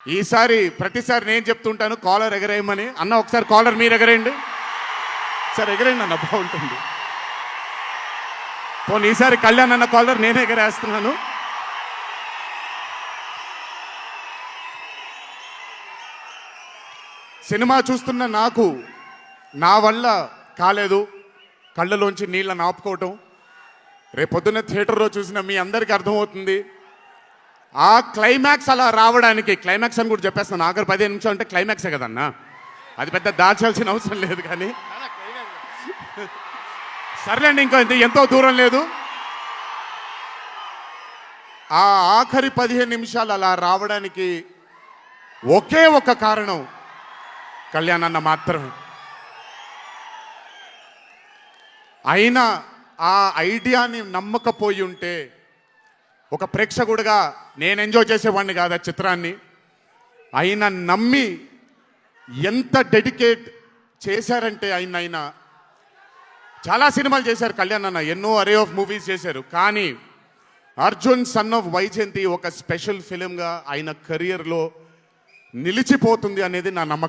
ఈసారి ప్రతిసారి నేను చెప్తుంటాను కాలర్ ఎగరేయమని. అన్న ఒకసారి కాలర్ మీరు ఎగరేయండి సార్, ఎగరేయండి అన్న, బాగుంటుంది. పోనీ ఈసారి కళ్యాణ్ అన్న కాలర్ నేనే ఎగరేస్తున్నాను. సినిమా చూస్తున్న నాకు నా వల్ల కాలేదు కళ్ళలోంచి నీళ్ళని ఆపుకోవటం. రేపొద్దున్న థియేటర్లో చూసిన మీ అందరికీ అర్థమవుతుంది. ఆ క్లైమాక్స్ అలా రావడానికి, క్లైమాక్స్ అని కూడా చెప్పేస్తాను, ఆఖరి 15 నిమిషాలు అంటే క్లైమాక్సే కదన్నా, అది పెద్ద దాచాల్సిన అవసరం లేదు. కానీ సర్లేండి, ఇంకో ఎంతో దూరం లేదు. ఆ ఆఖరి 15 నిమిషాలు అలా రావడానికి ఒకే ఒక కారణం కళ్యాణ్ అన్న మాత్రమే. అయినా ఆ ఐడియాని నమ్మకపోయి ఉంటే ఒక ప్రేక్షకుడిగా నేను ఎంజాయ్ చేసేవాడిని కాదు ఆ చిత్రాన్ని. అయినా నమ్మి ఎంత డెడికేట్ చేశారంటే అయినా చాలా సినిమాలు చేశారు కళ్యాణ్ అన్న, ఎన్నో అరే ఆఫ్ మూవీస్ చేశారు. కానీ అర్జున్ సన్ ఆఫ్ వైజయంతి ఒక స్పెషల్ ఫిలింగా ఆయన కెరియర్లో నిలిచిపోతుంది అనేది నా నమ్మకం.